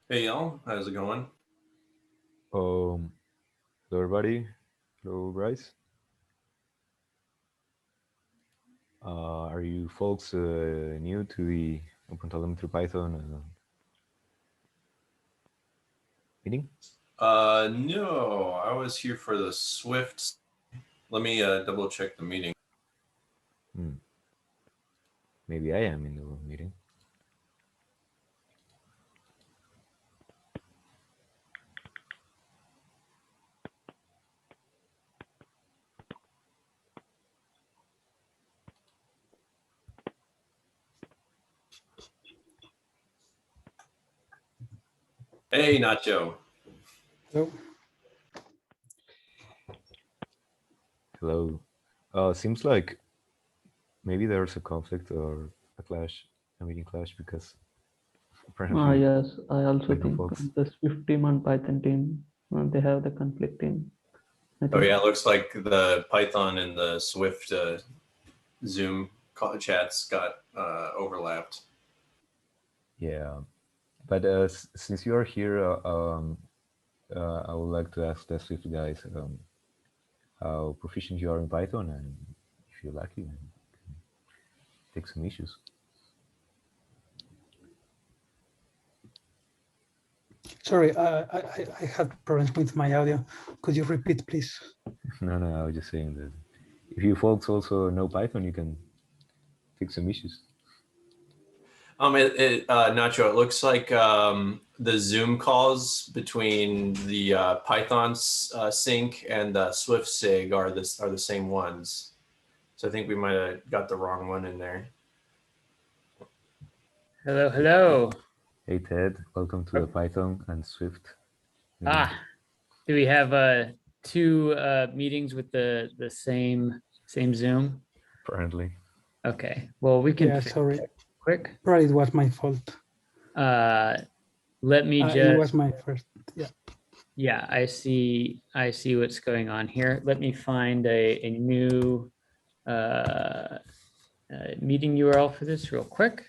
Hey y'all, how's it going? Um, Hello everybody. Hello Bryce. Are you folks new to the OpenTelemetry Python meeting? No, I was here for the Swift. Let me double check the meeting. Hmm. Maybe I am in the meeting. Hey, Nacho. So, Hello. Seems like maybe there's a conflict or a clash, a meeting clash, because apparently yes, I also Python think folks. the Swift team and Python team, they have the conflicting, I Oh think. yeah, it looks like the Python and the Swift Zoom chats got overlapped. Yeah, but since you are here, I would like to ask the Swift guys how proficient you are in Python, and if you're lucky, then take some issues. Sorry, I had problems with my audio. Could you repeat, please? No, I was just saying that if you folks also know Python, you can fix some issues. Nacho, it looks like the Zoom calls between the Python sync and the Swift sig are the same ones. So I think we might have got the wrong one in there. Hello, hello. Hey Ted, welcome to the Python and Swift meeting. Do we have two meetings with the same Zoom? Apparently. Okay. Well, we can Yeah, fix sorry. it quick. Probably it was my fault. Let me It was just my first. Yeah. yeah, I see what's going on here. Let me find a new meeting URL for this real quick.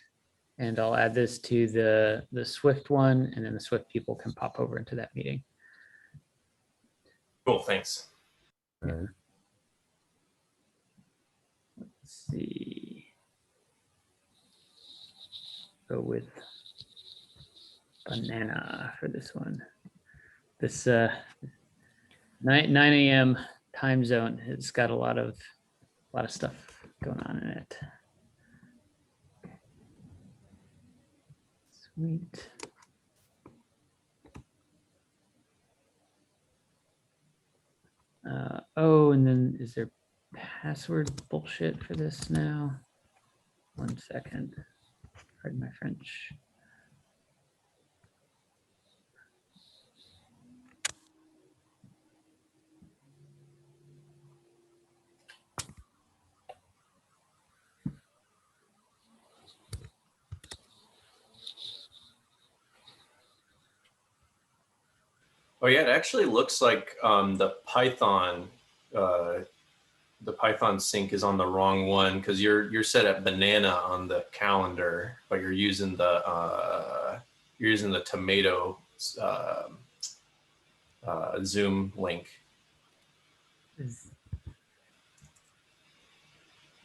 And I'll add this to the Swift one, and then the Swift people can pop over into that meeting. Cool, thanks. Right. Let's see. Go with banana for this one. This 9 a.m. time zone has got a lot of stuff going on in it. Sweet. Oh, and then is there password bullshit for this now? 1 second. Pardon my French. Oh yeah, it actually looks like the Python sync is on the wrong one because you're set at banana on the calendar, but you're using the tomato Zoom link. Is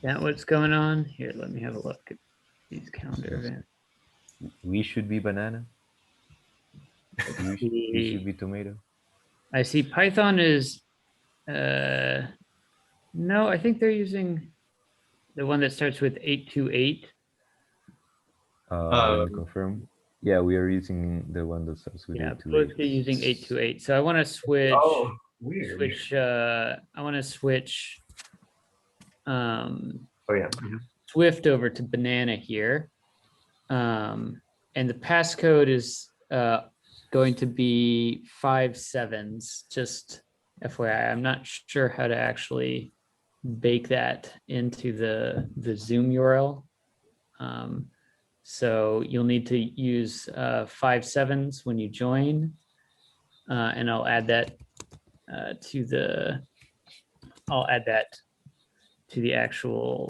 that what's going on? Here, let me have a look at these calendar events. We should be banana. You should be tomato. I see Python is, no, I think they're using the one that starts with 828. Let me confirm. Yeah, we are using the one that starts with Yeah, 828. both are using 828. So I want to switch. Oh, weird. I want to switch Oh yeah. Swift over to banana here. And the passcode is going to be 5 7s, just FYI. I'm not sure how to actually bake that into the Zoom URL. So you'll need to use 5 7s when you join. And I'll add that to the actual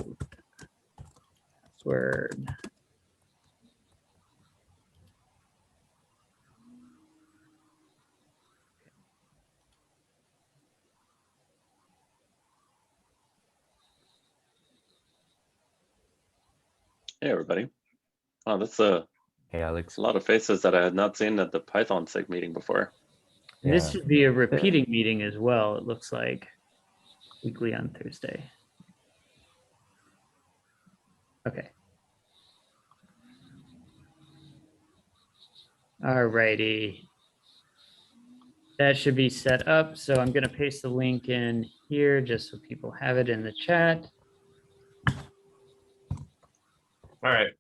password. Hey, everybody. Oh, that's a Hey, Alex. lot of faces that I had not seen at the Python SIG meeting before. And this Yeah. should be a repeating meeting as well, it looks like, weekly on Thursday. Okay. All righty. That should be set up. So I'm going to paste the link in here just so people have it in the chat. All right.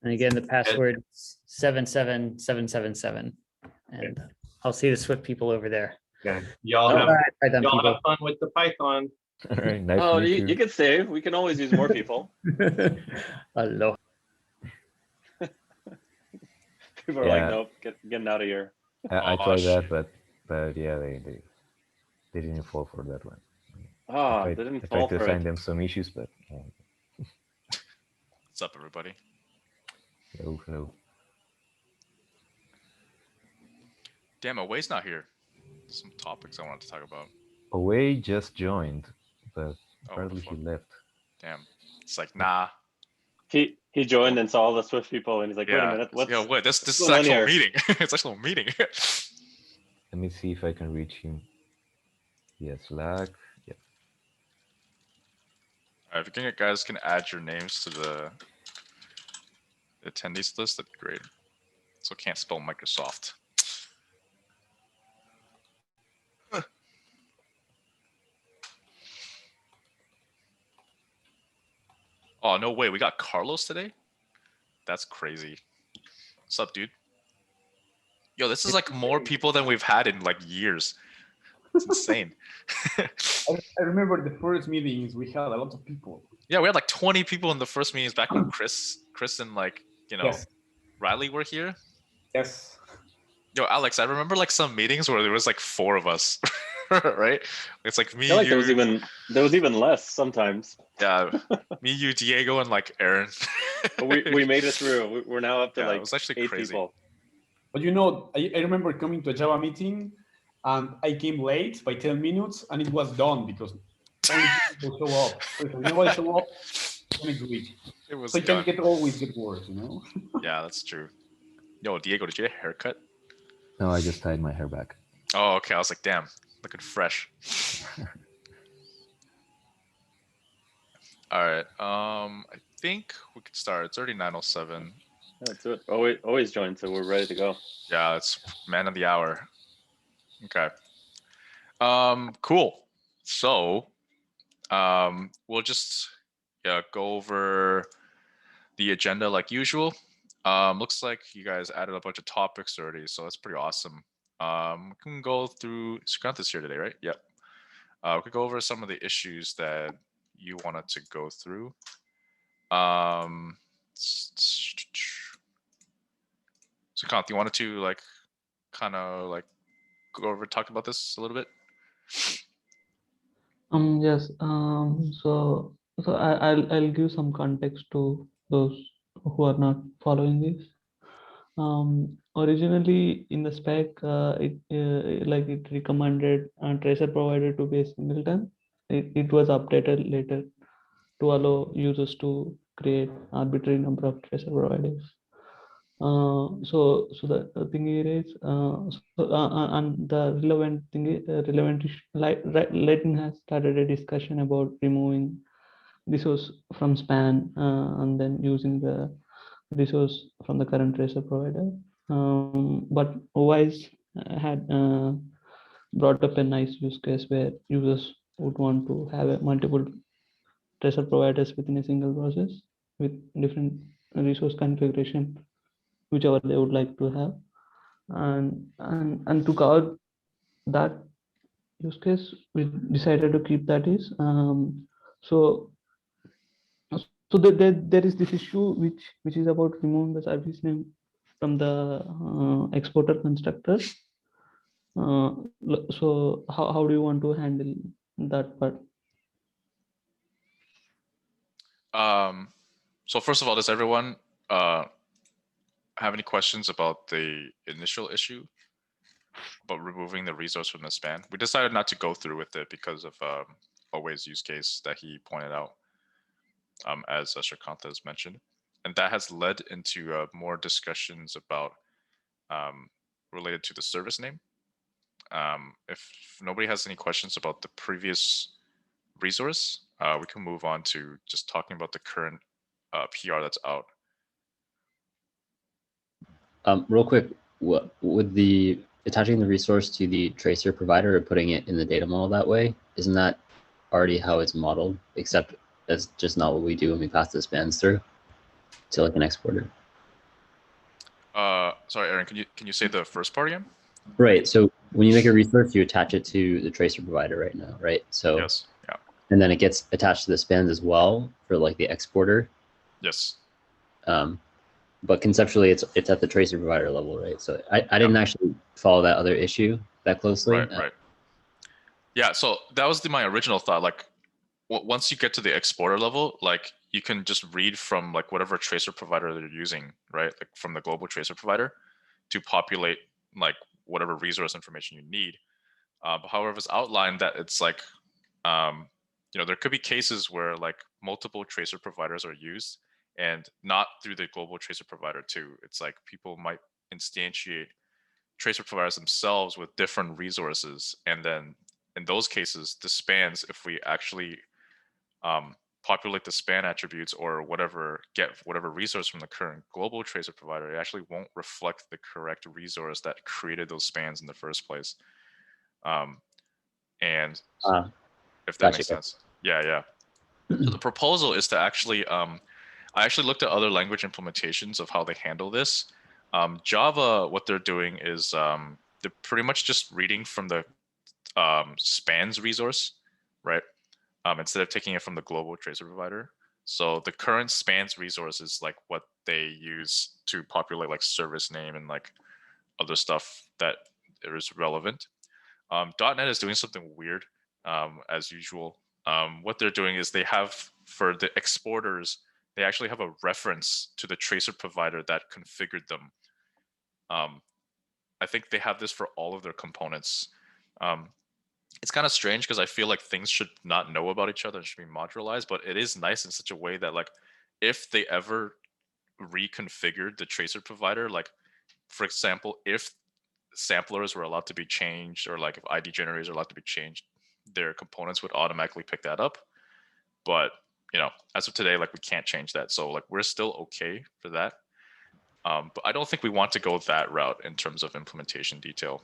And again, the password is 77777. And I'll see the Swift people over there. Okay. Y'all Oh, have Python y'all people. have fun with the Python. All right, nice Oh, to meet you could save. We can always use more people. Hello. People are like, nope, getting out of here. I Oh, tried shit. that, but yeah, they didn't fall for that one. Ah, I they didn't tried fall to for assign it. them some issues, but What's up, everybody? hello. Damn, Away's not here. Some topics I wanted to talk about. Away just joined, but Oh, apparently fuck. he left. Damn. It's like, nah. He joined and saw all the Swift people, and he's like, wait a minute, what's yeah, wait, this is going on actual here? meeting. It's actual meeting. Let me see if I can reach him via Slack. Yeah. All right, if you guys can add your names to the attendees list, that'd be great. So can't spell Microsoft. Oh, no way. We got Carlos today? That's crazy. What's up, dude? Yo, this is like more people than we've had in like years. It's insane. I remember the first meetings, we had a lot of people. Yeah, we had like 20 people in the first meetings back when Chris and like, you know, Yes. Riley were here. Yes. Yo, Alex, I remember like some meetings where there was like 4 of us, right? It's like me, I feel like you, there was even less sometimes. yeah, me, you, Diego, and like Aaron. But we made it through. We're now up to Yeah, it like was actually 8 crazy. people. But you know, I remember coming to a Java meeting and I came late by 10 minutes and it was done because only people show up. So if nobody show up, then it's weak. It was So it done. can always get worse, you know? Yeah, that's true. Yo, Diego, did you get a haircut? No, I just tied my hair back. Oh, okay. I was like, damn, looking fresh. All right. I think we could start. It's already 9:07. That's it. Always join, so we're ready to go. Yeah, it's man of the hour. Okay. Cool. So, we'll just go over the agenda like usual. Looks like you guys added a bunch of topics already, so that's pretty awesome. We can go through. Sukanta's here today, right? Yep. We could go over some of the issues that you wanted to go through. Sukant, you wanted to like kind of like go over talk about this a little bit? Yes. I'll give some context to those who are not following this. Originally in the spec, it recommended a tracer provider to be a singleton. It was updated later to allow users to create arbitrary number of tracer providers. So the thing here is, and the relevant thing is, Leighton has started a discussion about removing resource from span and then using the resource from the current tracer provider. But OWISE had brought up a nice use case where users would want to have a multiple tracer providers within a single process with different resource configuration, whichever they would like to have. And to cover that use case, we decided to keep that is so there is this issue which is about removing the service name from the exporter constructor. So how do you want to handle that part? So first of all, does everyone have any questions about the initial issue about removing the resource from the span? We decided not to go through with it because of Always use case that he pointed out. as Shrikanta has mentioned. And that has led into more discussions about related to the service name. If nobody has any questions about the previous resource, we can move on to just talking about the current PR that's out. Real quick, what would the attaching the resource to the tracer provider or putting it in the data model that way, isn't that already how it's modeled, except that's just not what we do when we pass the spans through to like an exporter? Sorry, Aaron, can you say the first part again? Right. So when you make a resource, you attach it to the tracer provider right now, right? So Yes. Yeah. and then it gets attached to the spans as well for like the exporter. Yes. But conceptually, it's at the tracer provider level, right? So I didn't actually follow that other issue that closely. Right. Yeah. So that was my original thought. Like, once you get to the exporter level, like you can just read from like whatever tracer provider they're using, right? Like from the global tracer provider to populate like whatever resource information you need. But however, it's outlined that it's like, there could be cases where like multiple tracer providers are used and not through the global tracer provider too. It's like people might instantiate tracer providers themselves with different resources. And then in those cases, the spans, if we actually populate the span attributes or get whatever resource from the current global tracer provider, it actually won't reflect the correct resource that created those spans in the first place. And if that makes sense. Yeah. So the proposal is to actually, I actually looked at other language implementations of how they handle this. Java, what they're doing is they're pretty much just reading from the spans resource, right? Instead of taking it from the global tracer provider. So the current spans resource is like what they use to populate like service name and like other stuff that is relevant. .NET is doing something weird as usual. What they're doing is they have, for the exporters, they actually have a reference to the tracer provider that configured them. I think they have this for all of their components. It's kind of strange because I feel like things should not know about each other and should be modularized, but it is nice in such a way that like if they ever reconfigured the tracer provider, like for example, if samplers were allowed to be changed or like if ID generators are allowed to be changed, their components would automatically pick that up. But as of today, like we can't change that. So like we're still okay for that. But I don't think we want to go that route in terms of implementation detail.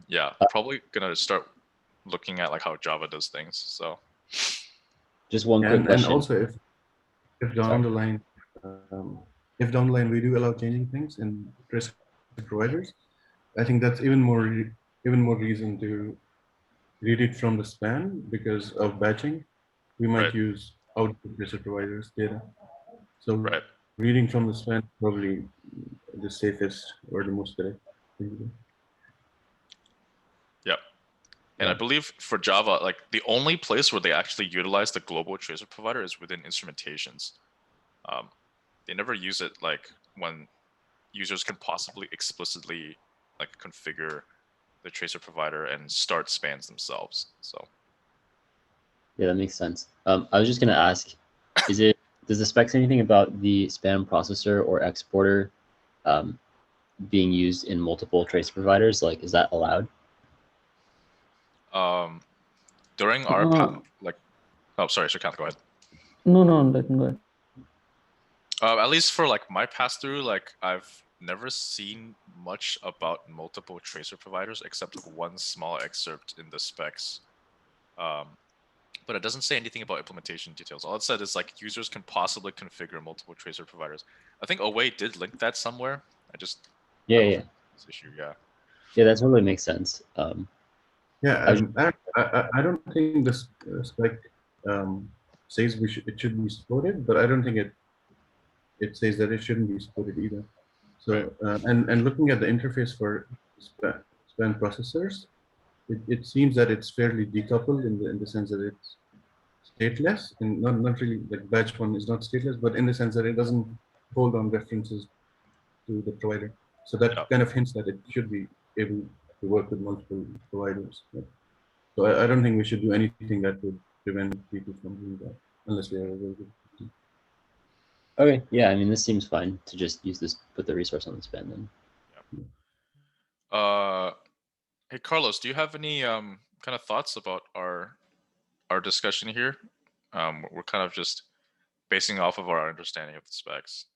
Yeah, probably gonna start looking at like how Java does things. So just one quick question. And also if down the line, we do allow changing things in tracer providers, I think that's even more reason to read it from the span because of batching. We might use output tracer providers data. So reading from the span is probably the safest or the most correct thing to do. Yeah. And I believe for Java, like the only place where they actually utilize the global tracer provider is within instrumentations. They never use it like when users can possibly explicitly like configure the tracer provider and start spans themselves. So yeah, that makes sense. I was just gonna ask, does the spec say anything about the span processor or exporter being used in multiple tracer providers? Like, is that allowed? During our sorry, Shrikant, go ahead. No, let me go ahead. At least for like my pass through, like I've never seen much about multiple tracer providers except one small excerpt in the specs. But it doesn't say anything about implementation details. All it said is like users can possibly configure multiple tracer providers. I think Away did link that somewhere. This issue, yeah, that totally makes sense. I don't think this spec says it should be supported, but I don't think it says that it shouldn't be supported either. So and looking at the interface for span processors, it seems that it's fairly decoupled in the sense that it's stateless, and not really like batch one is not stateless, but in the sense that it doesn't hold on references to the provider. So that kind of hints that it should be able to work with multiple providers. So I don't think we should do anything that would prevent people from doing that unless we are a very good team. Okay, yeah, I mean, this seems fine to just use this, put the resource on the span then. Hey Carlos, do you have any kind of thoughts about our discussion here? We're kind of just basing off of our understanding of the specs.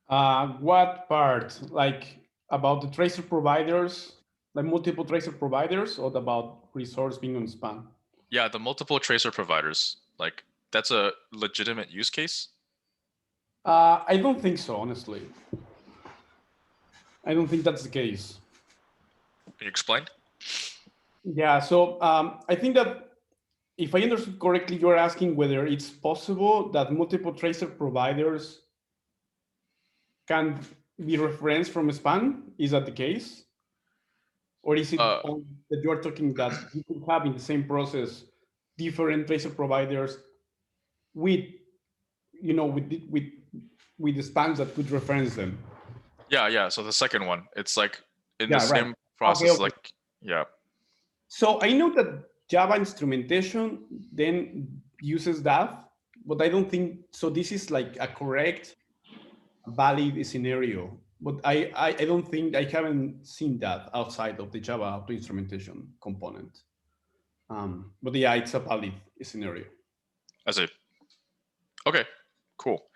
What part? Like about the tracer providers, like multiple tracer providers, or about resource being on span? Yeah, the multiple tracer providers, like that's a legitimate use case. I don't think so, honestly. I don't think that's the case. Can you explain? Yeah, so I think that if I understood correctly, you're asking whether it's possible that multiple tracer providers can be referenced from a span. Is that the case? Or is it that you're talking that you could have in the same process different tracer providers with, you know, with the spans that could reference them? Yeah. So the second one, it's like in Yeah, the right. same process, Okay. like yeah. So I know that Java instrumentation then uses that, but I don't think so. This is like a correct, valid scenario, but I don't think I haven't seen that outside of the Java auto instrumentation component. But yeah, it's a valid scenario. As a okay, cool.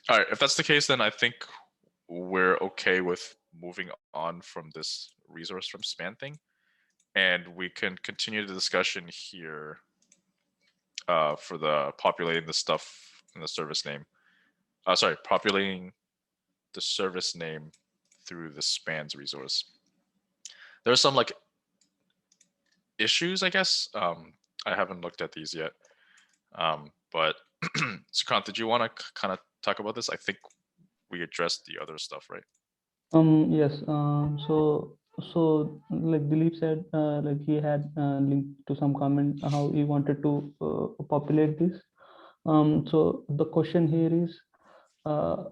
All right, if that's the case, then I think we're okay with moving on from this resource from span thing, and we can continue the discussion here for the populating the stuff in the service name. Sorry, populating the service name through the spans resource. There are some like issues, I guess. I haven't looked at these yet. But Sukant, did you want to kind of talk about this? I think we addressed the other stuff, right? Yes. So like Dilip said, like he had linked to some comment how he wanted to populate this. So the question here is, so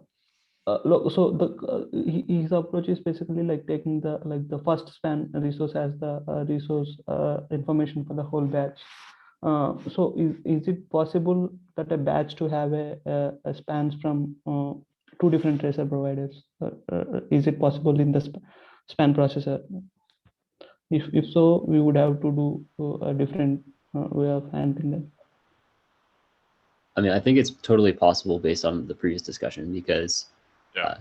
his approach is basically like taking the first span resource as the resource information for the whole batch. So is it possible that a batch to have a spans from two different tracer providers? Is it possible in the span processor? If so, we would have to do a different way of handling that. I mean, I think it's totally possible based on the previous discussion because Yeah.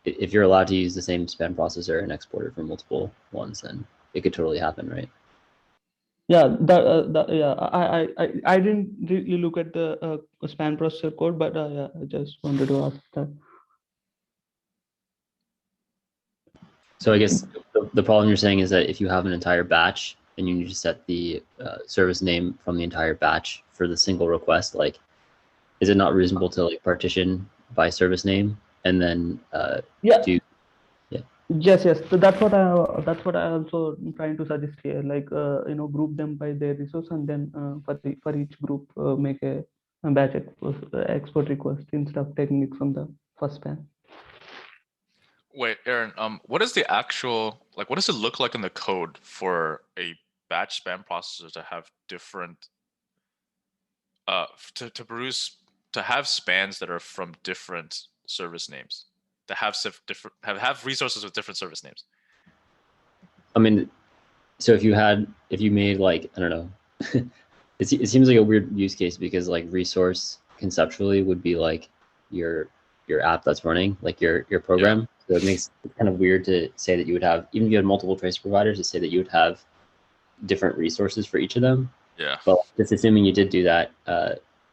If you're allowed to use the same span processor and export it from multiple ones, then it could totally happen, right? Yeah, I didn't really look at the span processor code, but yeah, I just wanted to ask that. So I guess the problem you're saying is that if you have an entire batch and you need to set the service name from the entire batch for the single request, like, is it not reasonable to like partition by service name and then do? Yes. So that's what I also trying to suggest here. Like group them by their resource and then for each group make a batch export request instead of taking it from the first span. Wait, Aaron, what is the actual, like, what does it look like in the code for a batch span processor to have different, to have spans that are from different service names, to have resources with different service names? I mean, so if you made like, I don't know, it seems like a weird use case because like resource conceptually would be like your app that's running, like your program. Yeah. So it makes it kind of weird to say that you would have, even if you had multiple trace providers, to say that you would have different resources for each of them. Yeah. But just assuming you did do that,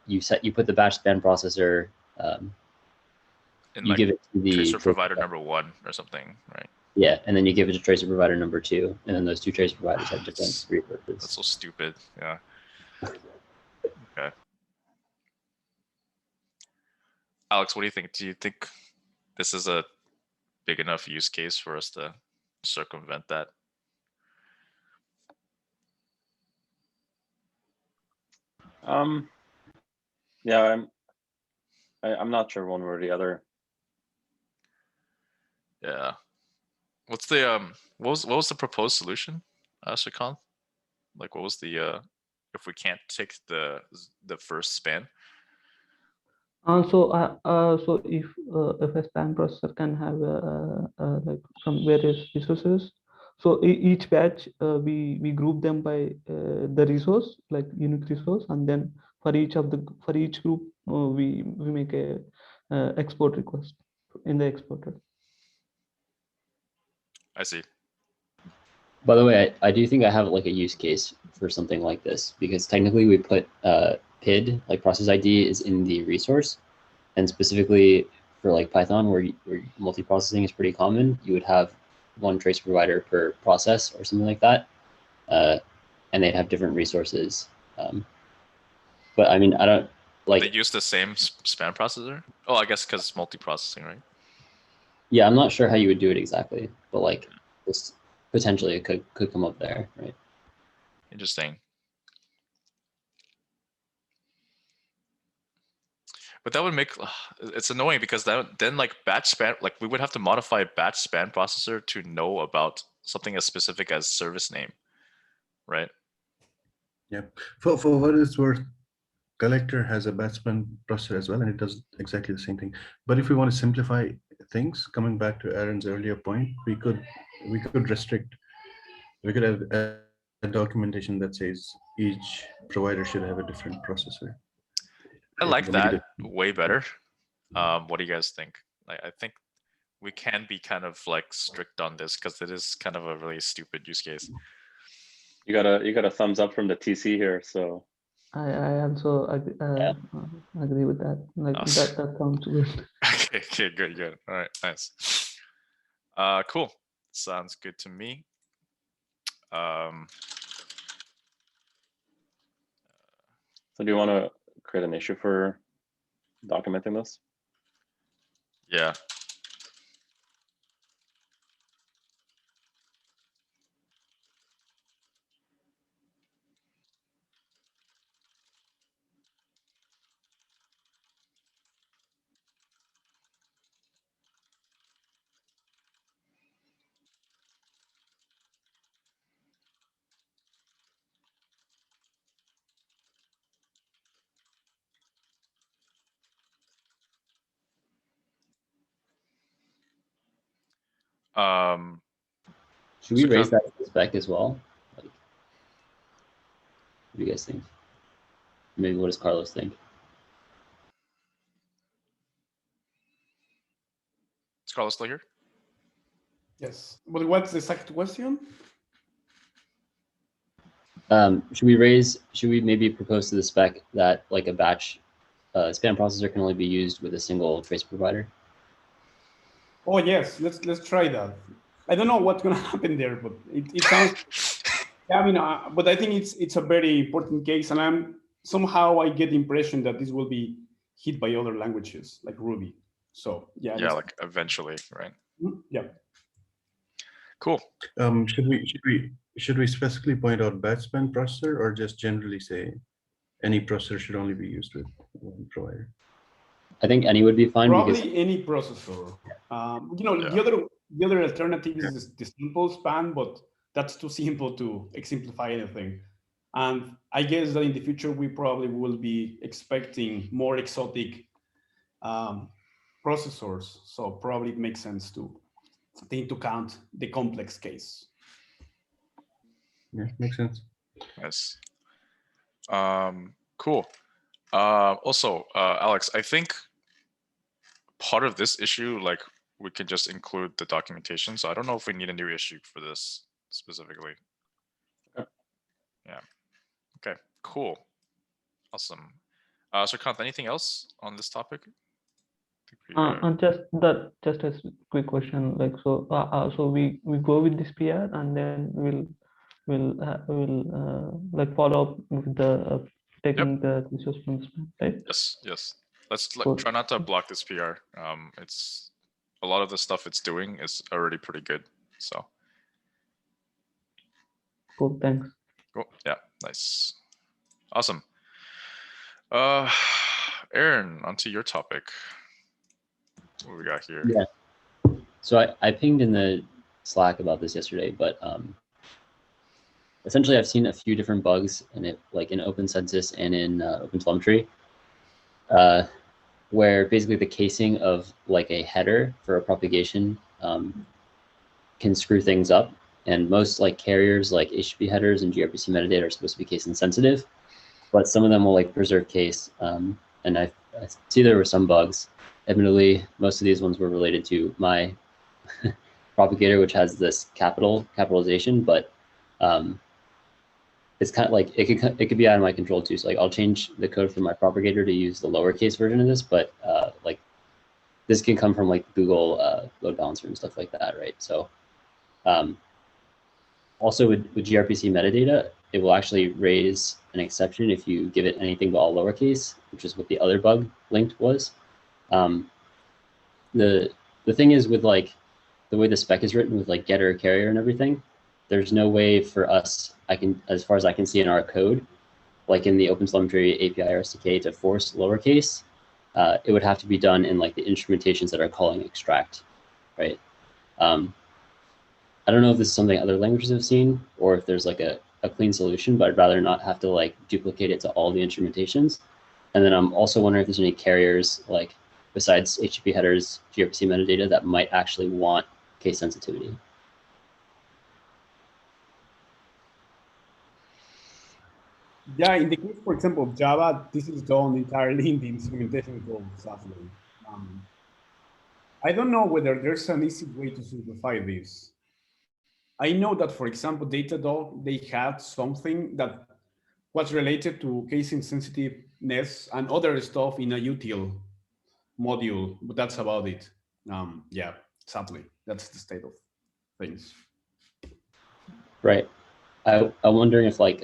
you put the batch span processor, and you like give it to the tracer provider number 1 or something, right? Yeah, and then you give it to tracer provider number 2, and then those two tracer providers have different resources. That's so stupid. Yeah. Okay. Alex, what do you think? Do you think this is a big enough use case for us to circumvent that? Yeah, I'm not sure one way or the other. Yeah. What's the what was the proposed solution, Sukant? Like, what was the if we can't take the first span? So if a span processor can have like from various resources, so each batch we group them by the resource, like unique resource, and then for each group we make a export request in the exporter. I see. By the way, I do think I have like a use case for something like this, because technically we put PID, like process ID, is in the resource, and specifically for like Python, where multiprocessing is pretty common, you would have one tracer provider per process or something like that, and they'd have different resources. But I mean, I don't like. They use the same span processor? Oh, I guess because it's multiprocessing, right? Yeah, I'm not sure how you would do it exactly, but like just potentially it could come up there, right? Interesting. But that would make it's annoying, because then like batch span, like we would have to modify a batch span processor to know about something as specific as service name, right? Yeah. For what it's worth, collector has a batch span processor as well, and it does exactly the same thing. But if we want to simplify things, coming back to Aaron's earlier point, we could restrict. We could have a documentation that says each provider should have a different processor. I like that way better. What do you guys think? Like, I think we can be kind of like strict on this, because it is kind of a really stupid use case. You got a thumbs up from the TC here, so I also agree with that. Like Awesome. that sounds good. Okay, good. All right, nice. Cool. Sounds good to me. So do you want to create an issue for documenting this? Yeah. Should we So raise that to the spec as well? Like, what do you guys think? Maybe what does Carlos think? Is Carlos still here? Yes. But what's the second question? Should we maybe propose to the spec that like a batch span processor can only be used with a single trace provider? Oh yes, let's try that. I don't know what's gonna happen there, but it sounds. Yeah, I mean, but I think it's a very important case, and I get the impression that this will be hit by other languages like Ruby. So yeah. Yeah, like eventually, right? Yeah. Cool. Should we specifically point out batch span processor, or just generally say any processor should only be used with one provider? I think any would be fine. Probably because any processor. The other alternative is the simple span, but that's too simple to exemplify anything. And I guess that in the future we probably will be expecting more exotic processors. So probably it makes sense to take into account the complex case. Yeah, makes sense. Yes. Cool. Also, Alex, I think part of this issue, like, we can just include the documentation. So I don't know if we need a new issue for this specifically. Yeah. Okay, cool. Awesome. So Kant, anything else on this topic? And just a quick question, like so we go with this PR, and then we'll like follow up with the taking the resource from span, right? Yes. Let's try not to block this PR. It's a lot of the stuff it's doing is already pretty good. So cool, thanks. Cool. Yeah, nice. Awesome. Aaron, onto your topic. What we got here? Yeah. So I pinged in the Slack about this yesterday, but essentially I've seen a few different bugs in it, like in OpenCensus and in OpenTelemetry, where basically the casing of like a header for a propagation can screw things up. And most like carriers like HTTP headers and gRPC metadata are supposed to be case insensitive, but some of them will like preserve case. And I see there were some bugs. Admittedly, most of these ones were related to my propagator, which has this capitalization, but it's kind of like it could be out of my control too. So like I'll change the code for my propagator to use the lowercase version of this, but like this can come from like Google load balancer and stuff like that, right? So also with gRPC metadata, it will actually raise an exception if you give it anything but all lowercase, which is what the other bug linked was. The thing is with like the way the spec is written with like getter, carrier, and everything, there's no way for us, as far as I can see in our code, like in the OpenTelemetry API or SDK, to force lowercase. It would have to be done in like the instrumentations that are calling extract, right? I don't know if this is something other languages have seen or if there's like a clean solution, but I'd rather not have to like duplicate it to all the instrumentations. And then I'm also wondering if there's any carriers like besides HTTP headers, gRPC metadata that might actually want case sensitivity. Yeah, in the case, for example, of Java, this is done entirely in the instrumentation code, sadly. I don't know whether there's an easy way to simplify this. I know that, for example, Datadog, they had something that was related to case insensitiveness and other stuff in a util module, but that's about it. Yeah, sadly, that's the state of things. Right. I'm wondering if like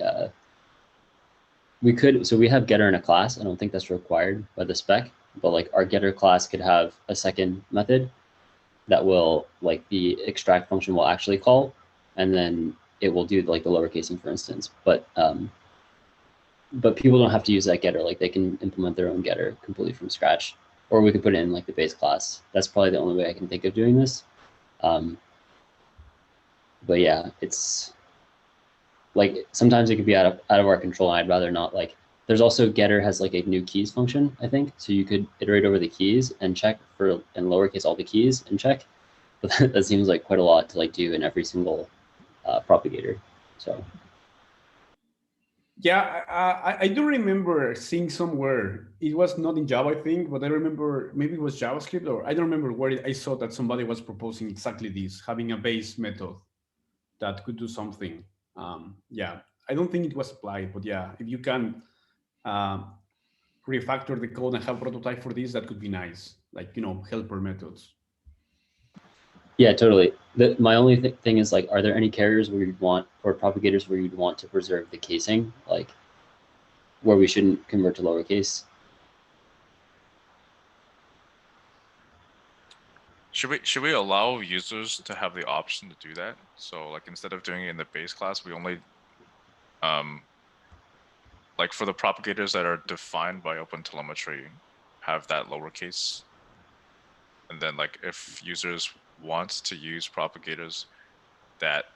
we could, so we have getter in a class. I don't think that's required by the spec, but like our getter class could have a second method that will like the extract function will actually call, and then it will do like the lower casing, for instance. But people don't have to use that getter. Like they can implement their own getter completely from scratch, or we could put it in like the base class. That's probably the only way I can think of doing this. But yeah, it's like sometimes it could be out of our control. And I'd rather not. Like there's also getter has like a new keys function, I think. So you could iterate over the keys and check for in lowercase all the keys and check. But that seems like quite a lot to like do in every single propagator. So yeah, I do remember seeing somewhere, it was not in Java, I think, but I remember maybe it was JavaScript, or I don't remember where I saw that somebody was proposing exactly this, having a base method that could do something. Yeah, I don't think it was applied, but yeah, if you can refactor the code and have prototype for this, that could be nice. Like, you know, helper methods. yeah, totally. My only thing is like, are there any carriers where you'd want, or propagators where you'd want to preserve the casing, like where we shouldn't convert to lowercase? Should we allow users to have the option to do that? So like instead of doing it in the base class, we only like for the propagators that are defined by OpenTelemetry, have that lowercase. And then like if users want to use propagators that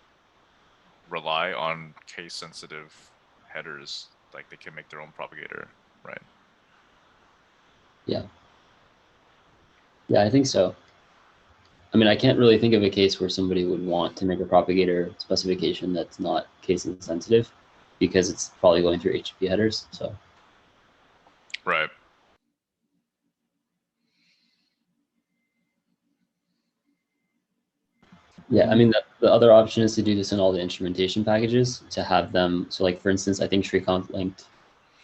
rely on case sensitive headers, like they can make their own propagator, right? Yeah. Yeah, I think so. I mean, I can't really think of a case where somebody would want to make a propagator specification that's not case insensitive, because it's probably going through HTTP headers. So, right. Yeah, I mean, the other option is to do this in all the instrumentation packages, to have them. So like, for instance, I think Shrikant linked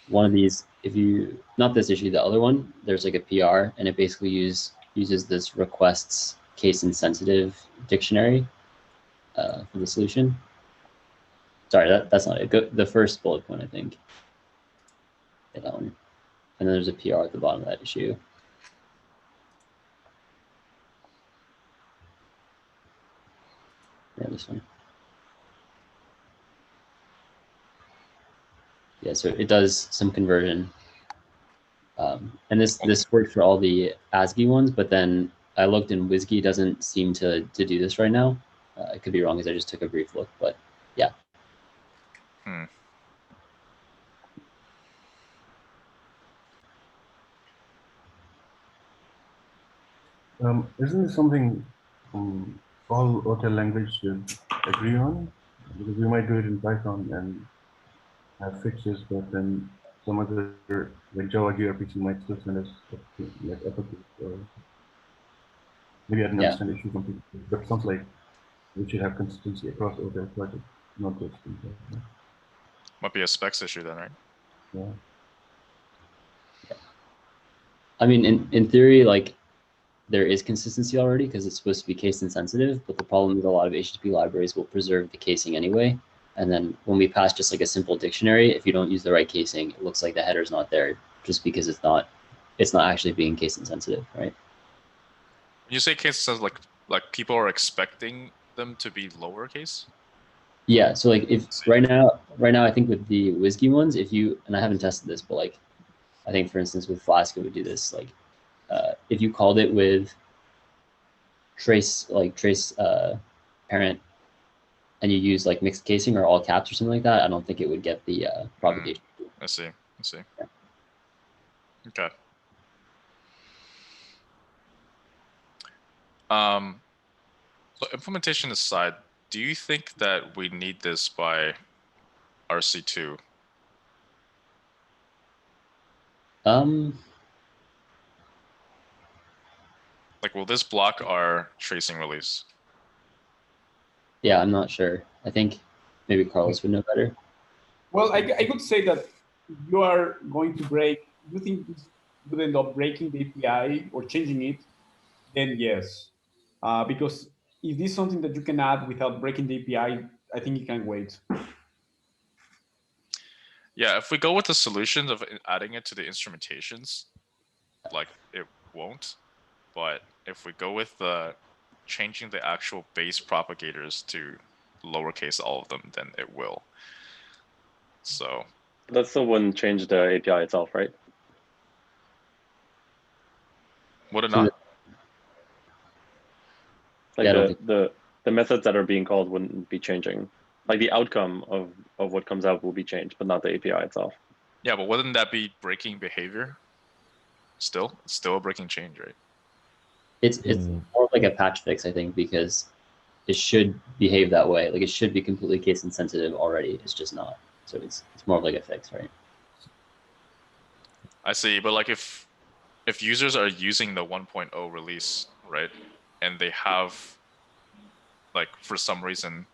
one of these. If you, not this issue, the other one, there's like a PR, and it basically uses this requests case insensitive dictionary for the solution. Sorry, that's not it. The first bullet point, I think. Yeah, that one. And then there's a PR at the bottom of that issue. Yeah, this one. Yeah, so it does some conversion. And this works for all the ASCII ones, but then I looked and WSGI doesn't seem to do this right now. I could be wrong because I just took a brief look, but yeah. Hmm. Isn't this something all OTel language should agree on? Because we might do it in Python and have fixes, but then some other like Java gRPC might still send us like uppercase. Or maybe I didn't Yeah. understand the issue completely, but it sounds like we should have consistency across OTel projects, not just in Python. Might be a specs issue then, right? Yeah. I mean, in theory, like there is consistency already because it's supposed to be case insensitive, but the problem is a lot of HTTP libraries will preserve the casing anyway. And then when we pass just like a simple dictionary, if you don't use the right casing, it looks like the header's not there just because it's not actually being case insensitive, right? When you say case sensitive, like people are expecting them to be lowercase? Yeah, so like if right now I think with the WSGI ones, if you, and I haven't tested this, but like I think for instance with Flask it would do this, like if you called it with trace parent and you use like mixed casing or all caps or something like that, I don't think it would get the propagation. I see. Yeah. Okay. So implementation aside, do you think that we need this by RC2? Like, will this block our tracing release? Yeah, I'm not sure. I think maybe Carlos would know better. Well, I could say that if you are going to break, you think this would end up breaking the API or changing it, then yes. Because if this is something that you can add without breaking the API, I think it can wait. Yeah, if we go with the solutions of adding it to the instrumentations, like it won't. But if we go with the changing the actual base propagators to lowercase all of them, then it will. So That still wouldn't change the API itself, right? would it So not? Like Yeah, I don't the methods that are being called wouldn't be changing. Like the outcome of what comes out will be changed, but not the API itself. Yeah, but wouldn't that be breaking behavior? Still, it's still a breaking change, right? it's more like a patch fix, I think, because it should behave that way. Like it should be completely case insensitive already. It's just not. So it's more of like a fix, right? I see, but like if users are using the 1.0 release, right, and they have like for some reason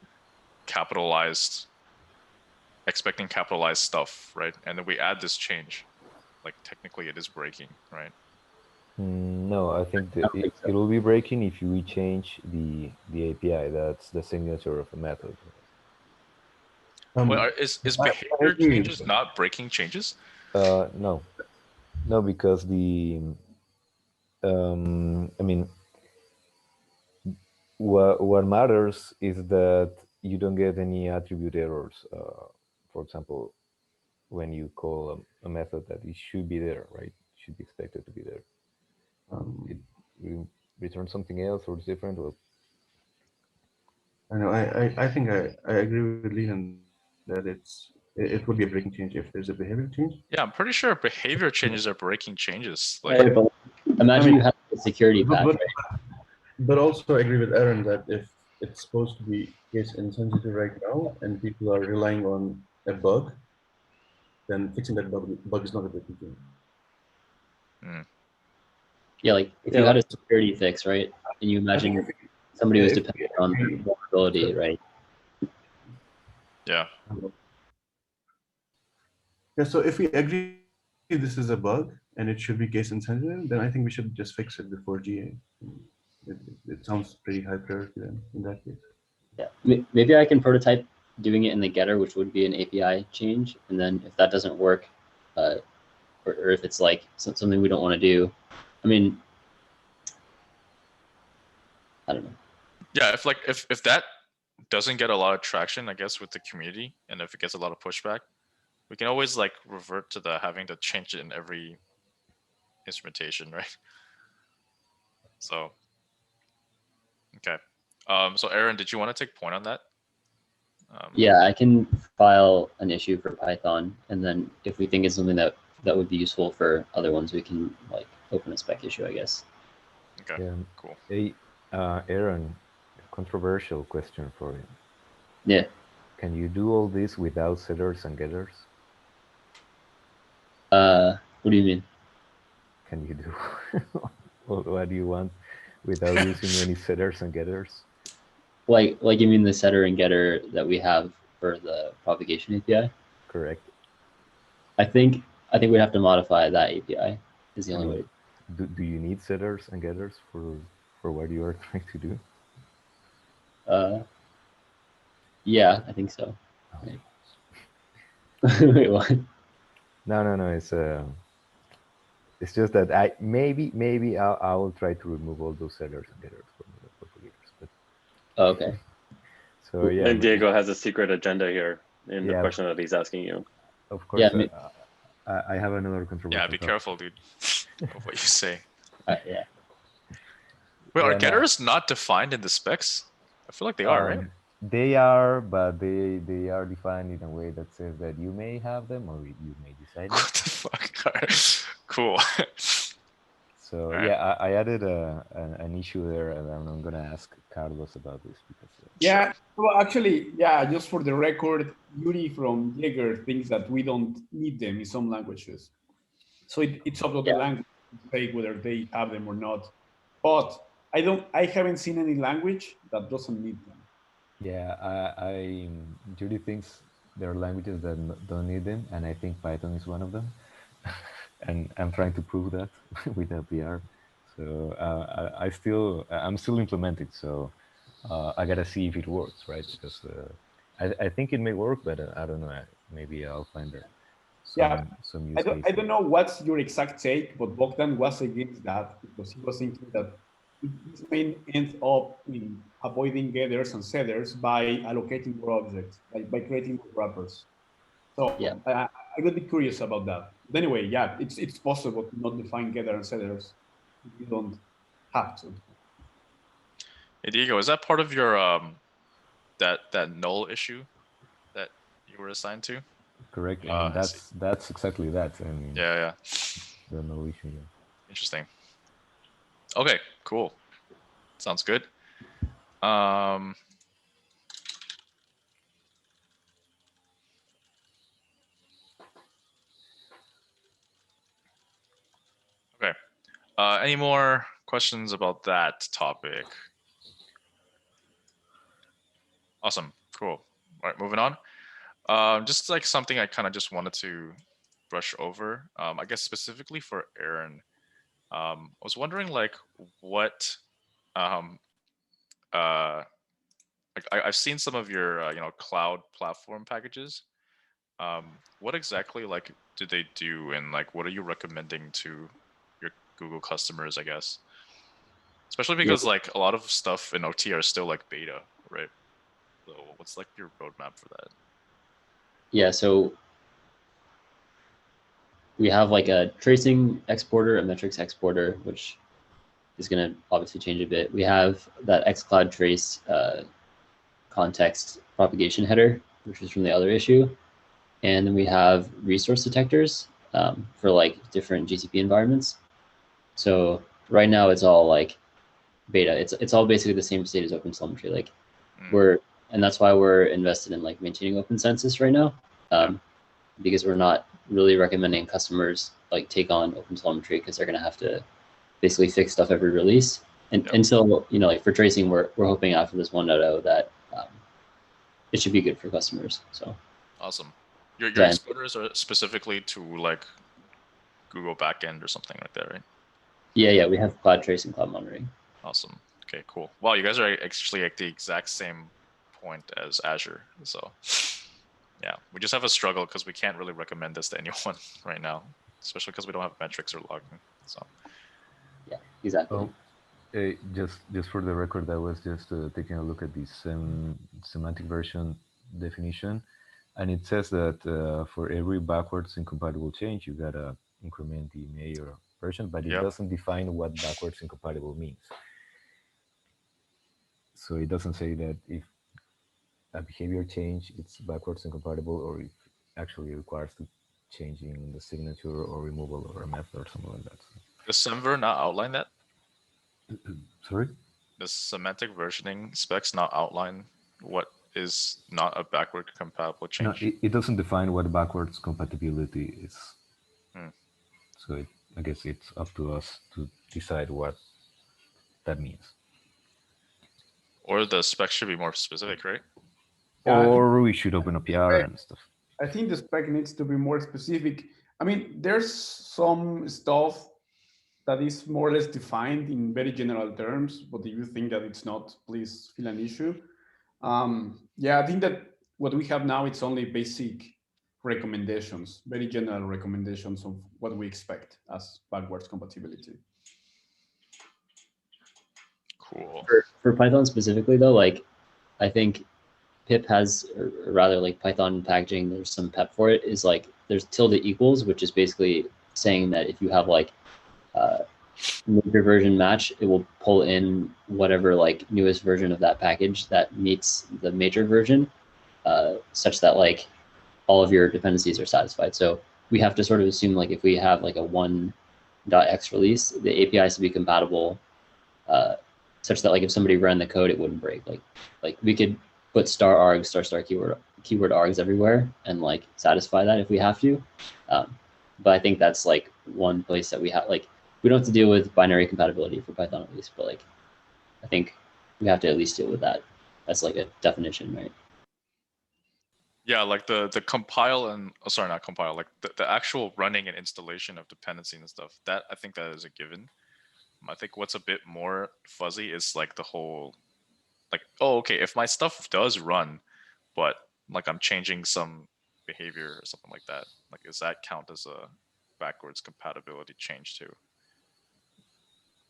expecting capitalized stuff, right, and then we add this change, like technically it is breaking, right? No, I think that think so. it will be breaking if we change the API. That's the signature of a method. Well, is I behavior agree. changes not breaking changes? No, because I mean, what matters is that you don't get any attribute errors. For example, when you call a method that it should be there, right? It should be expected to be there. It will return something else or it's different. Well, I know. I think I agree with Leighton that it would be a breaking change if there's a behavior change. Yeah, I'm pretty sure behavior changes are breaking changes. Like, Right, but imagine mean, you have a security patch, right? But also I agree with Aaron that if it's supposed to be case insensitive right now and people are relying on a bug, then fixing that bug is not a breaking change. Yeah, like if Yeah, you had a security fix, right, and you imagine somebody was dependent on the vulnerability, right? yeah, Yeah, so if we agree this is a bug and it should be case insensitive, then I think we should just fix it before GA. It sounds pretty high priority then in that case. Yeah, maybe I can prototype doing it in the getter, which would be an API change, and then if that doesn't work, or if it's like something we don't want to do, I mean, I don't know. yeah. If that doesn't get a lot of traction, I guess, with the community, and if it gets a lot of pushback, we can always like revert to the having to change it in every instrumentation, right? So, okay. So Aaron, did you want to take point on that? Yeah, I can file an issue for Python, and then if we think it's something that would be useful for other ones, we can like open a spec issue, I guess. Okay, Yeah. cool. Hey, Aaron, controversial question for you. Yeah. Can you do all this without setters and getters? What do you mean? Can you do what do you want without using any setters and getters? Like you mean the setter and getter that we have for the propagation API? Correct. I think we'd have to modify that API. Is the I only mean, way. do you need setters and getters for what you are trying to do? Yeah, I think so. Okay. Wait, what? No. It's just that I maybe I will try to remove all those setters and getters from the propagators. But Okay. so yeah, And Diego has a secret agenda here in the Yeah. question that he's asking you. of course, Yeah, I have another controversial. Yeah, be topic. careful, dude, of what you say. yeah. Wait, are Yeah, no. getters not defined in the specs? I feel like they are, right? They are, but they are defined in a way that says that you may have them or you may decide not. What the fuck? All right. Cool. So Alright. yeah, I added an issue there, and I'm gonna ask Carlos about this because Yeah, well, actually, yeah, just for the record, Yuri from Jaeger thinks that we don't need them in some languages. So it's up to the language to say whether they have them or not. But I haven't seen any language that doesn't need them. yeah, I Judy thinks there are languages that don't need them, and I think Python is one of them. And I'm trying to prove that with LPR. So I'm still implementing. So I gotta see if it works, right? Because I think it may work, but I don't know. Maybe I'll find some use case. I don't know what's your exact take, but Bogdan was against that because he was thinking that this may end up in avoiding getters and setters by allocating more objects, by creating more wrappers. So Yeah. I would be curious about that. But anyway, yeah, it's possible to not define getter and setters if you don't have to. Hey, Diego, is that part of your that null issue that you were assigned to? Correct. I And see. that's exactly that. I mean, Yeah. the no issue. Yeah. Interesting. Okay, cool. Sounds good. Okay. Any more questions about that topic? Awesome. Cool. All right, moving on. Just like something I kind of just wanted to brush over. I guess specifically for Aaron, I was wondering like what like I've seen some of your cloud platform packages. What exactly like do they do, and like what are you recommending to your Google customers, I guess? Especially because like a lot of stuff in OT are still like beta, right? So what's like your roadmap for that? Yeah, so we have like a tracing exporter, a metrics exporter, which is going to obviously change a bit. We have that xCloud trace context propagation header, which is from the other issue. And then we have resource detectors for like different GCP environments. So right now it's all like beta. It's all basically the same state as OpenTelemetry. Like and that's why we're invested in like maintaining open census right now, because we're not really recommending customers like take on OpenTelemetry because they're going to have to basically fix stuff every release. And until like for tracing, we're hoping after this 1.0 that it should be good for customers. So awesome. Your exporters are specifically to like Google backend or something like that, right? Yeah, we have cloud tracing, cloud monitoring. Awesome. Okay, cool. Wow, you guys are actually at the exact same point as Azure. So yeah, we just have a struggle because we can't really recommend this to anyone right now, especially because we don't have metrics or logging. So yeah, exactly. Just for the record, I was just taking a look at the semantic version definition, and it says that for every backwards incompatible change, you gotta increment the major version, but it doesn't define what backwards incompatible means. So it doesn't say that a behavior change, it's backwards incompatible, or it actually requires to changing the signature or removal or a method or something like that. Does Semver not outline that? Sorry? Does semantic versioning specs not outline what is not a backward compatible No, change? it doesn't define what backwards compatibility is. Hmm. So I guess it's up to us to decide what that means. Or the specs should be more specific, right? Yeah, I think- Or we should open a PR and stuff. I think the spec needs to be more specific. I mean, there's some stuff that is more or less defined in very general terms, but if you think that it's not, please feel an issue. Yeah, I think that what we have now, it's only basic recommendations, very general recommendations of what we expect as backwards compatibility. Cool. For Python specifically though, like I think pip has, or rather like Python packaging, there's some pep for it, is like there's tilde equals, which is basically saying that if you have like major version match, it will pull in whatever like newest version of that package that meets the major version, such that like all of your dependencies are satisfied. So we have to sort of assume like if we have like a 1.x release, the API has to be compatible, such that like if somebody ran the code, it wouldn't break. Like we could put star args, star keyword args everywhere and like satisfy that if we have to. But I think that's like one place that we have, like we don't have to deal with binary compatibility for Python at least, but like I think we have to at least deal with that. That's like a definition, right? Yeah, like the compile and sorry, not compile, like the actual running and installation of dependency and stuff. That I think that is a given. I think what's a bit more fuzzy is like the whole, like, oh, okay, if my stuff does run, but like I'm changing some behavior or something like that, like does that count as a backwards compatibility change too?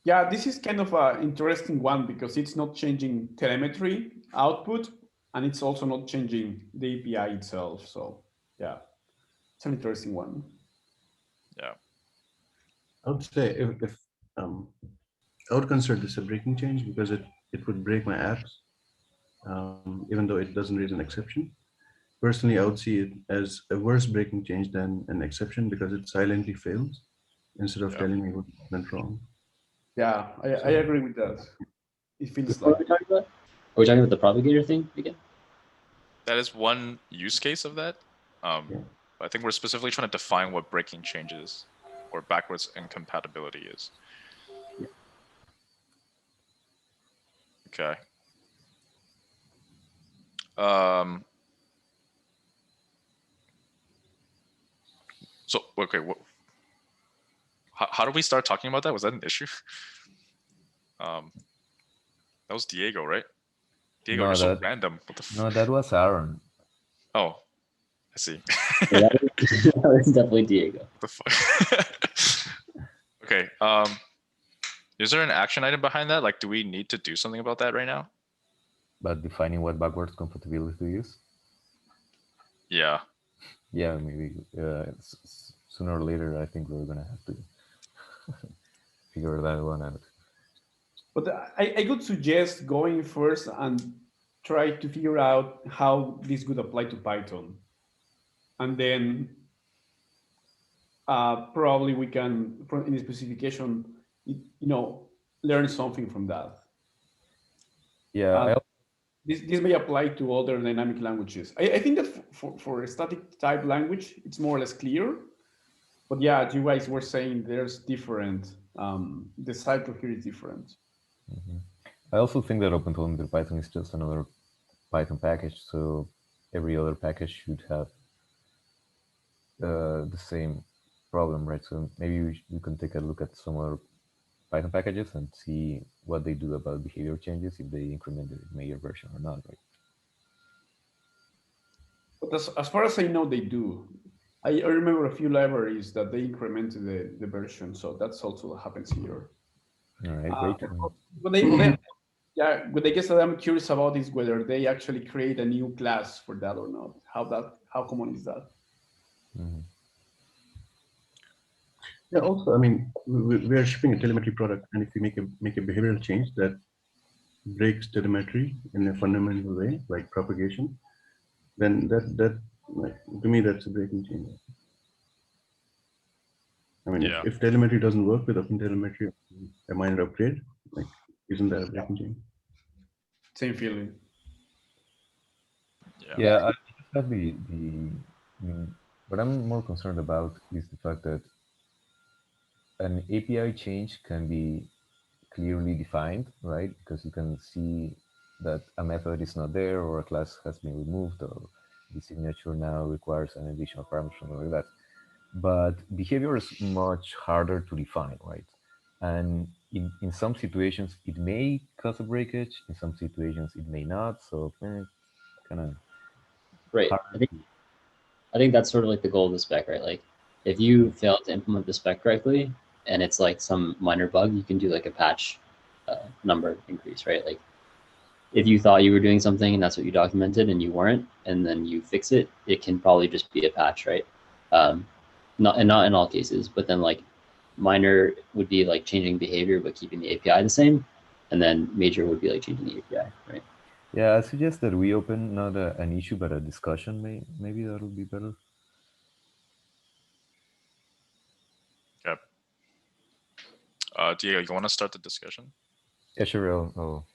Yeah, this is kind of an interesting one because it's not changing telemetry output, and it's also not changing the API itself. So yeah, it's an interesting one. Yeah. I would say if I would consider this a breaking change because it would break my apps, even though it doesn't raise an exception. Personally, I would see it as a worse breaking change than an exception because it silently fails instead of telling me what went wrong. Yeah, I agree with that. It feels What like. are we talking about? Are we talking about the propagator thing again? That is one use case of that. But I think we're specifically trying to define what breaking change is or backwards incompatibility is. Yeah. Okay. So, okay, how do we start talking about that? Was that an issue? That was Diego, right? Diego, No, you're so that- random. What the No, that was Aaron. Oh, I see. Yeah, that was definitely Diego. What the fuck? Okay. Is there an action item behind that? Like, do we need to do something about that right now? But defining what backwards compatibility is? Yeah. Yeah, maybe sooner or later, I think we're gonna have to figure that one out. But I could suggest going first and try to figure out how this would apply to Python. And then probably we can, in the specification, learn something from that. Yeah, This may apply to other dynamic languages. I think that for a static type language, it's more or less clear. But yeah, as you guys were saying, there's different, the cycle here is different. I also think that OpenTelemetry Python is just another Python package, so every other package should have the same problem, right? So maybe we can take a look at some other Python packages and see what they do about behavior changes, if they increment the major version or not, right? But as far as I know, they do. I remember a few libraries that they incremented the version, so that's also what happens here. All right, great. What I guess that I'm curious about is whether they actually create a new class for that or not. How common is that? Yeah. Also, I mean, we are shipping a telemetry product, and if we make a behavioral change that breaks telemetry in a fundamental way, like propagation, then that like, to me that's a breaking chain. I mean, Yeah. if telemetry doesn't work with OpenTelemetry, a minor upgrade, like isn't that a breaking chain? Same feeling. Yeah, I just have what I'm more concerned about is the fact that an API change can be clearly defined, right? Because you can see that a method is not there or a class has been removed or the signature now requires an additional parameter, something like that. But behavior is much harder to define, right? And in some situations, it may cause a breakage. In some situations, it may not. So kind of Right. hard. I think that's sort of like the goal of the spec, right? Like if you fail to implement the spec correctly and it's like some minor bug, you can do like a patch number increase, right? Like if you thought you were doing something and that's what you documented and you weren't, and then you fix it, it can probably just be a patch, right? Not in all cases, but then like minor would be like changing behavior but keeping the API the same, and then major would be like changing the API, right? Yeah, I suggest that we open not an issue but a discussion. Maybe that'll be better. Yep. Diego, you want to start the discussion? Yeah, sure. I'll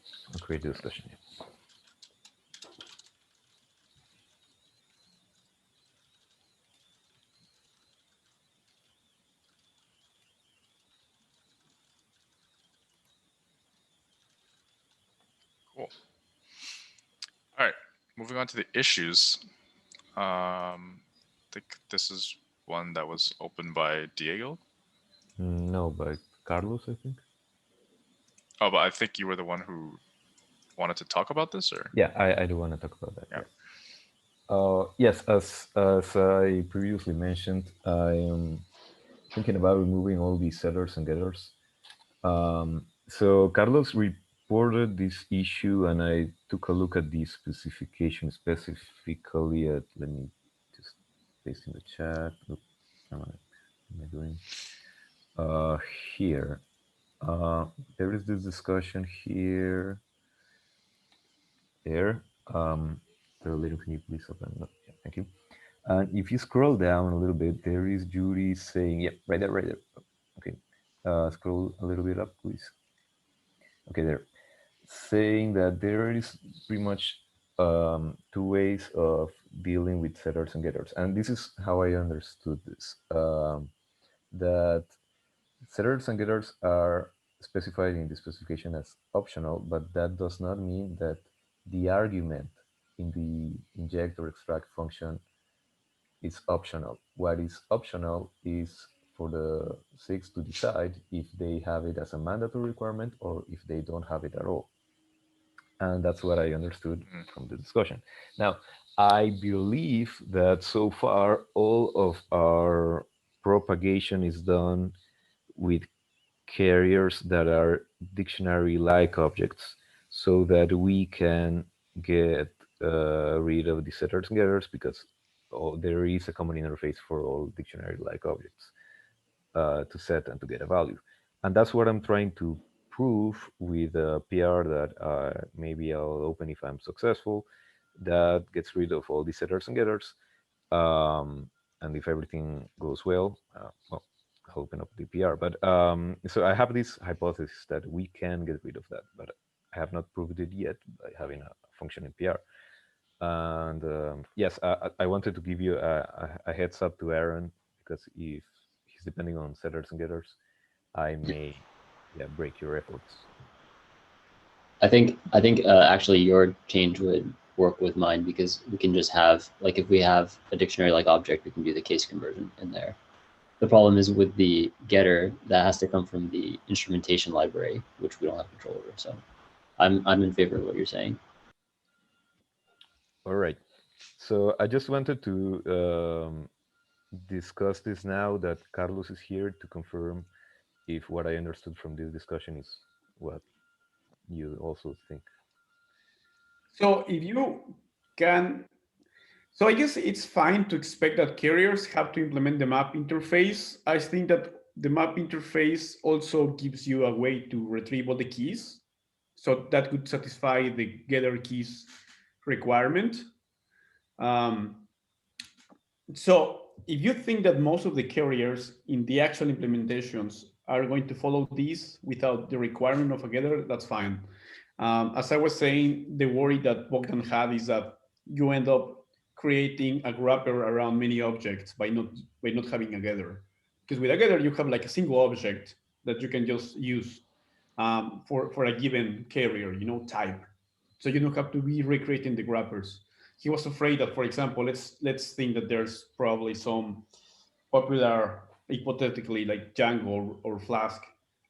create the discussion. Yeah. Cool. All right, moving on to the issues. I think this is one that was opened by Diego. No, by Carlos, I think. Oh, but I think you were the one who wanted to talk about this, or? Yeah, I do want to talk about that. Yeah. Yes, as I previously mentioned, I am thinking about removing all these setters and getters. So Carlos reported this issue, and I took a look at the specification specifically at. Let me just paste in the chat. Oops, what am I doing? Here. There is this discussion here. There. Leighton, can you please open up? Yeah, thank you. And if you scroll down a little bit, there is Judy saying, "Yep, right there, right there." Okay. Scroll a little bit up, please. Okay, there. Saying that there is pretty much two ways of dealing with setters and getters, and this is how I understood this. That setters and getters are specified in the specification as optional, but that does not mean that the argument in the inject or extract function is optional. What is optional is for the SIGs to decide if they have it as a mandatory requirement or if they don't have it at all. And that's what I understood from the discussion. Now, I believe that so far all of our propagation is done with carriers that are dictionary-like objects so that we can get rid of the setters and getters because there is a common interface for all dictionary-like objects to set and to get a value. And that's what I'm trying to prove with a PR that maybe I'll open if I'm successful, that gets rid of all the setters and getters. And if everything goes well, well, I'll open up the PR. But so I have this hypothesis that we can get rid of that, but I have not proved it yet by having a functioning PR. And yes, I wanted to give you a heads up to Aaron, because if he's depending on setters and getters, I may break your efforts. I think actually your change would work with mine because we can just have, like, if we have a dictionary like object, we can do the case conversion in there. The problem is with the getter, that has to come from the instrumentation library, which we don't have control over. So I'm in favor of what you're saying. All right. So I just wanted to discuss this now that Carlos is here to confirm if what I understood from this discussion is what you also think. So if you can, so I guess it's fine to expect that carriers have to implement the map interface. I think that the map interface also gives you a way to retrieve all the keys. So that could satisfy the getter keys requirement. So if you think that most of the carriers in the actual implementations are going to follow these without the requirement of a getter, that's fine. As I was saying, the worry that Bogdan had is that you end up creating a wrapper around many objects by not having a getter. Because with a getter, you have like a single object that you can just use for a given carrier, type. So you don't have to be recreating the wrappers. He was afraid that, for example, let's think that there's probably some popular, hypothetically, like Django or Flask,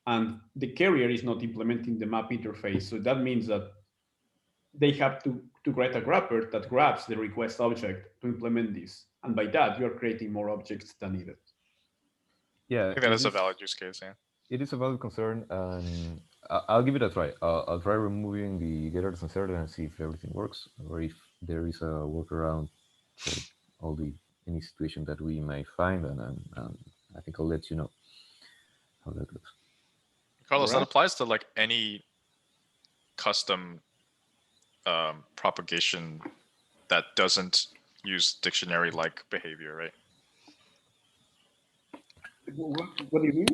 and the carrier is not implementing the map interface. So that means that they have to write a wrapper that grabs the request object to implement this. And by that, you're creating more objects than needed. Yeah, I think that is a valid use case. Yeah. It is a valid concern, and I'll give it a try. I'll try removing the getters inserted and see if everything works, or if there is a workaround for all any situation that we may find, and I think I'll let you know how that goes. Carlos, that applies to like any custom propagation that doesn't use dictionary-like behavior, right? What do you mean?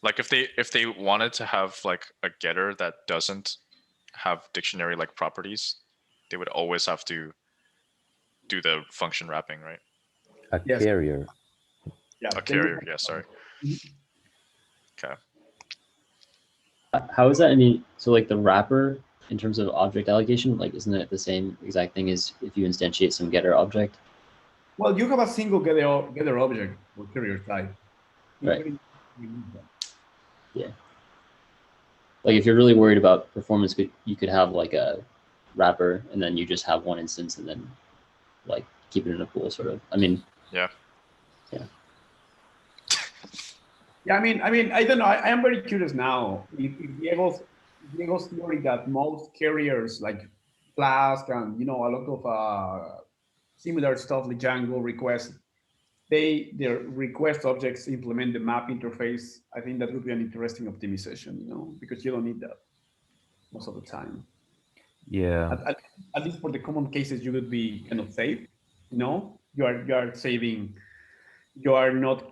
Like if they wanted to have like a getter that doesn't have dictionary-like properties, they would always have to do the function wrapping, right? A carrier. Yeah. A carrier. Yeah. Sorry. Okay. How is that? I mean, so like the wrapper in terms of object allocation, like isn't it the same exact thing as if you instantiate some getter object? Well, you have a single getter object for carrier type. Right. Yeah. Like if you're really worried about performance, you could have like a wrapper and then you just have one instance and then like keep it in a pool, sort of. I mean. Yeah. Yeah. Yeah, I mean, I don't know. I am very curious now. If Diego's theory that most carriers like Flask and a lot of similar stuff like Django request, their request objects implement the map interface. I think that would be an interesting optimization, because you don't need that most of the time. Yeah. At least for the common cases, you would be kind of safe. You are saving. You are not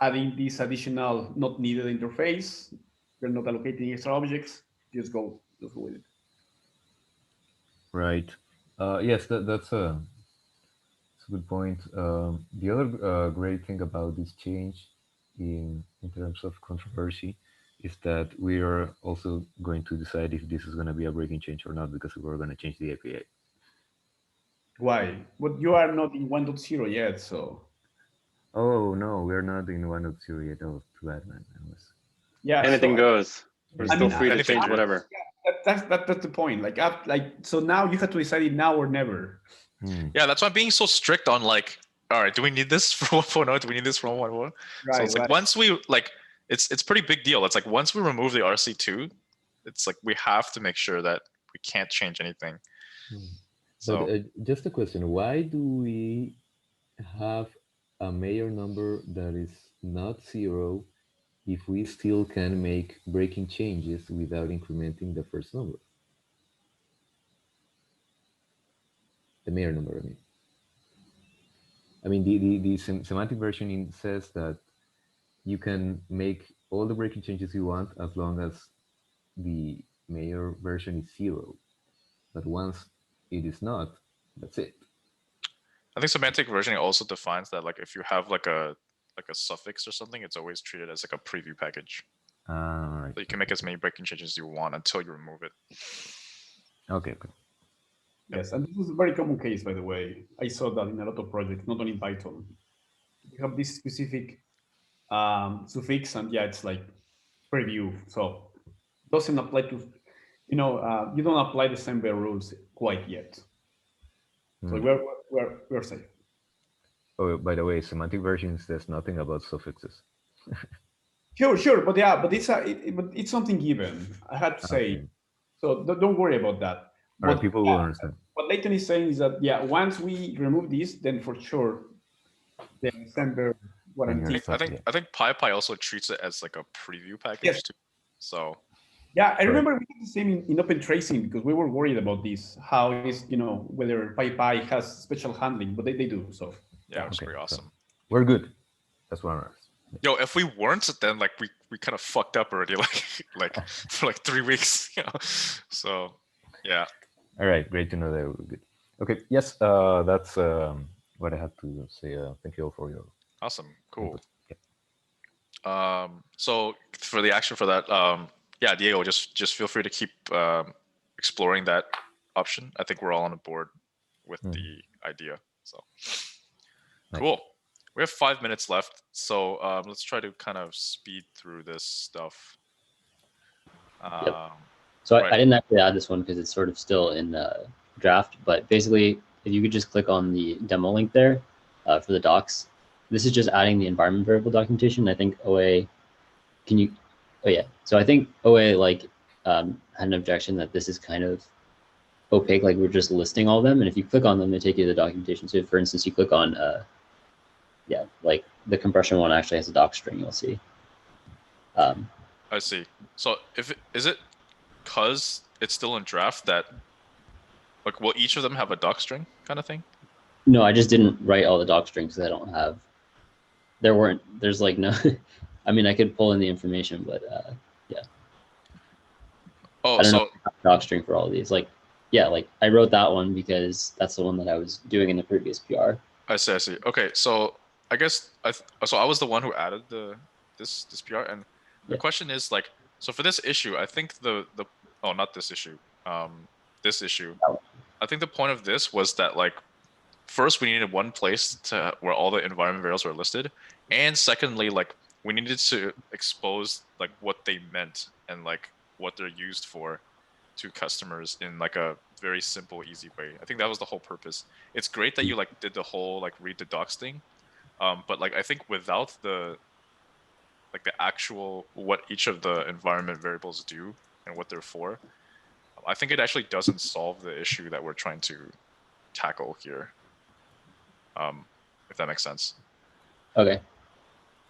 adding this additional not needed interface. You're not allocating extra objects. Just go with it. Right. Yes, that's a good point. The other great thing about this change in terms of controversy is that we are also going to decide if this is going to be a breaking change or not, because we're going to change the API. Why? But you are not in 1.0 yet, so. Oh no, we're not in 1.0 yet. Oh, too bad, man. Yeah. Anything goes. We're still free to anything change goes. whatever. Yeah, that's the point. So now you have to decide it now or never. Yeah, that's why I'm being so strict on like, all right, do we need this for 1.0? Do we need this for 1.1? Right, So it's like once we like, it's pretty big deal. It's like once we remove the RC2, it's like we have to make sure that we can't change anything. So but, just a question: why do we have a major number that is not 0 if we still can make breaking changes without incrementing the first number? The major number, I mean, the semantic versioning says that you can make all the breaking changes you want as long as the major version is 0. But once it is not, that's it. I think semantic versioning also defines that like if you have like a suffix or something, it's always treated as like a preview package. Right. So you can make as many breaking changes as you want until you remove it. Okay. Yes, and this is a very common case, by the way. I saw that in a lot of projects, not only in Python. You have this specific suffix, and it's like preview. So it doesn't apply to, you don't apply the same bare rules quite yet. So we're safe. Oh, by the way, semantic version says nothing about suffixes. Sure, but it's something given. I had to say. Okay. So don't worry about that. All right, people will understand. What Leighton is saying is that once we remove this, then for sure the December warranty. I think PyPy also treats it as like a preview package too. So Yeah, I remember we did the same in open tracing because we were worried about this. How is, whether PyPy has special handling, but they do. So Yeah, it's Okay, pretty so awesome. we're good. That's what I'm asking. Yo, if we weren't, then like we kind of fucked up already, like for like 3 weeks, So yeah. All right, great to know that we're good. Okay, yes, that's what I had to say. Thank you all for your Awesome. Cool. input. So for the action for that, yeah, Diego, just feel free to keep exploring that option. I think we're all on board with the idea. So Nice. cool. We have 5 minutes left, so let's try to kind of speed through this stuff. So right. I didn't actually add this one because it's sort of still in draft, but basically, if you could just click on the demo link there for the docs, this is just adding the environment variable documentation. I think OA, can you, oh yeah. So I think OA had an objection that this is kind of opaque, like we're just listing all of them. And if you click on them, they take you to the documentation. So if, for instance, you click on, yeah, like the compression one actually has a doc string, you'll see. I see. So is it because it's still in draft that, like, will each of them have a doc string kind of thing? No, I just didn't write all the doc strings because I don't have, there's like no, I mean, I could pull in the information, but yeah. Oh, I don't know doc string for all of these. Like, yeah, like I wrote that one because that's the one that I was doing in the previous PR. I see. Okay, so I guess so I was the one who added this PR, and the question is like, so for this issue, I think not this issue, this issue, I think the point of this was that like, first we needed one place where all the environment variables were listed, and secondly, like we needed to expose like what they meant and like what they're used for to customers in like a very simple, easy way. I think that was the whole purpose. It's great that you like did the whole like read the docs thing, but like I think without the actual what each of the environment variables do and what they're for, I think it actually doesn't solve the issue that we're trying to tackle here. If that makes sense. Okay.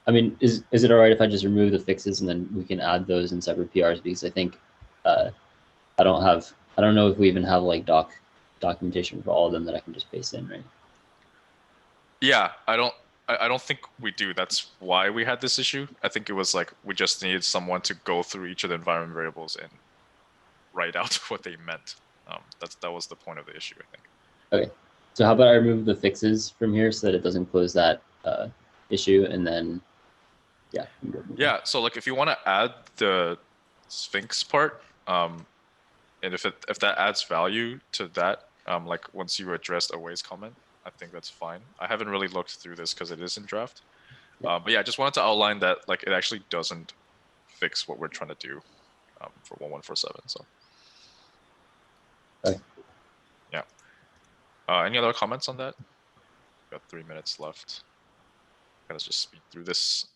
I mean, is it all right if I just remove the fixes and then we can add those in separate PRs? Because I think I don't know if we even have like documentation for all of them that I can just paste in, right? Yeah, I don't think we do. That's why we had this issue. I think it was like we just needed someone to go through each of the environment variables and write out what they meant. That was the point of the issue, I think. Okay. So how about I remove the fixes from here so that it doesn't close that issue, and then yeah. Yeah. So like if you want to add the Sphinx part, and if that adds value to that, like once you addressed Away's comment, I think that's fine. I haven't really looked through this because it is in draft. But yeah, I just wanted to outline that like it actually doesn't fix what we're trying to do for 1147. So. Okay. Yeah. Any other comments on that? We've got 3 minutes left. Let's just speed through this.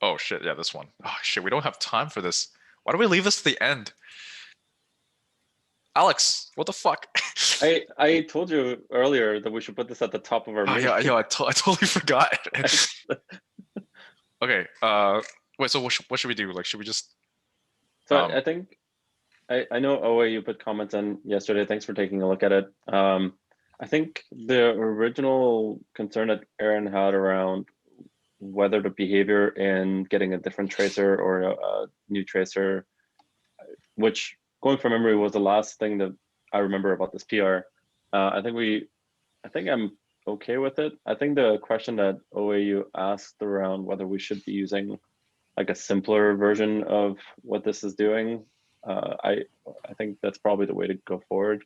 Oh shit! Yeah, this one. Oh shit! We don't have time for this. Why do we leave this to the end? Alex, what the fuck? I told you earlier that we should put this at the top of our meeting. Yeah, I totally forgot. Okay. Wait. So what should we do? Like, should we just? So I think I know OA you put comments in yesterday. Thanks for taking a look at it. I think the original concern that Aaron had around whether the behavior in getting a different tracer or a new tracer, which going from memory was the last thing that I remember about this PR. I think I'm okay with it. I think the question that OAU asked around whether we should be using like a simpler version of what this is doing, I think that's probably the way to go forward.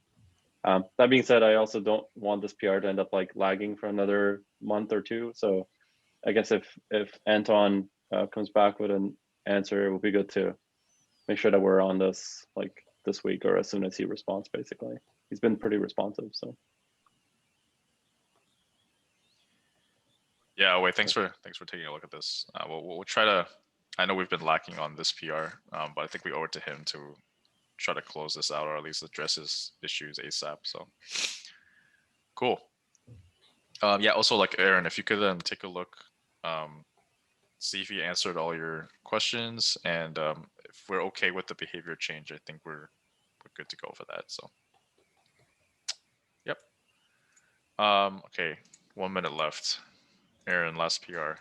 That being said, I also don't want this PR to end up like lagging for another month or two. So I guess if Anton comes back with an answer, it would be good to make sure that we're on this like this week or as soon as he responds. Basically, he's been pretty responsive. So yeah, wait. Thanks for taking a look at this. We'll try to. I know we've been lacking on this PR, but I think we owe it to him to try to close this out or at least address his issues ASAP. So cool. Yeah. Also, like Aaron, if you could take a look see if he answered all your questions, and if we're okay with the behavior change, I think we're good to go for that. So, yep. Okay, 1 minute left. Aaron, last PR.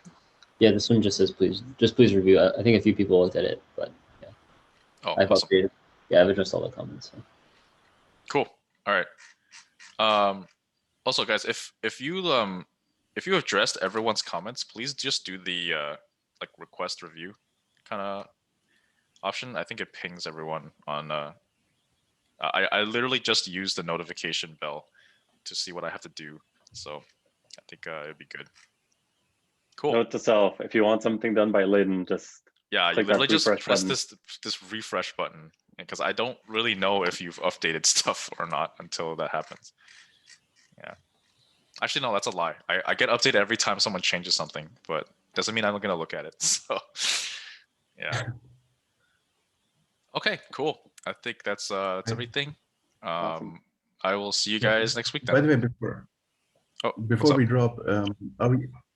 Yeah, this one just says please review. I think a few people looked at it, but yeah. Oh, I've awesome. updated. Yeah, I've addressed all the comments. So. Cool. All right. Also, guys, if you addressed everyone's comments, please just do the like request review kind of option. I think it pings everyone on. I literally just used the notification bell to see what I have to do, so I think it'd be good. Cool. Note to self: if you want something done by Leighton, just yeah, you click that literally just refresh press button. this refresh button, because I don't really know if you've updated stuff or not until that happens. Yeah. Actually, no, that's a lie. I get updated every time someone changes something, but doesn't mean I'm gonna look at it. So, yeah. Okay, cool. I think that's everything. Awesome. I will see you guys next week then. By the way, before up? we drop,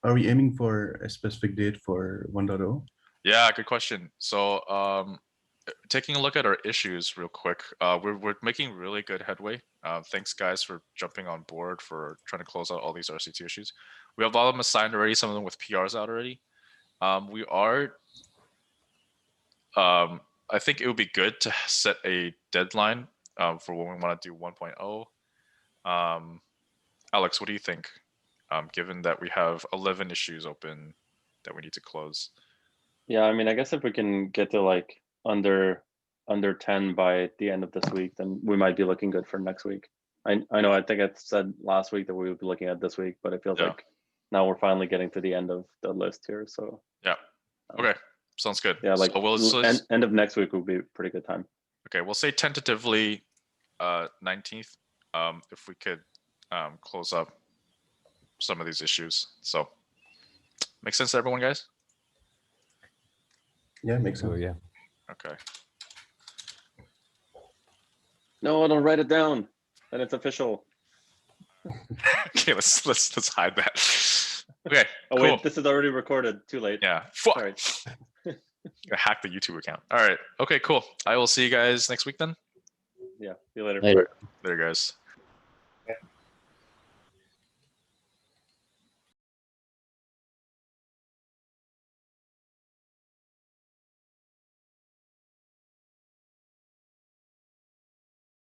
are we aiming for a specific date for 1.0? Yeah, good question. So, taking a look at our issues real quick, we're making really good headway. Thanks, guys, for jumping on board for trying to close out all these RC2 issues. We have a lot of them assigned already, some of them with PRs out already. We are, I think it would be good to set a deadline for when we want to do 1.0. Alex, what do you think? Given that we have 11 issues open that we need to close. Yeah, I mean, I guess if we can get to like under 10 by the end of this week, then we might be looking good for next week. I know, I think I said last week that we would be looking at this week, but it feels like now we're finally getting to the end of the list here. So yeah, okay, sounds good. Yeah, like so end of next week will be a pretty good time. Okay, we'll say tentatively 19th, if we could close up some of these issues. So, make sense to everyone, guys? Yeah, makes sense. So yeah. Okay. No, don't write it down. Then it's official. Okay, let's hide that. Okay. Oh cool. wait, this is already recorded. Too late. Yeah. Fuck. Sorry. Hack the YouTube account. All right. Okay. Cool. I will see you guys next week then. Yeah. See you later. Later. Later, guys.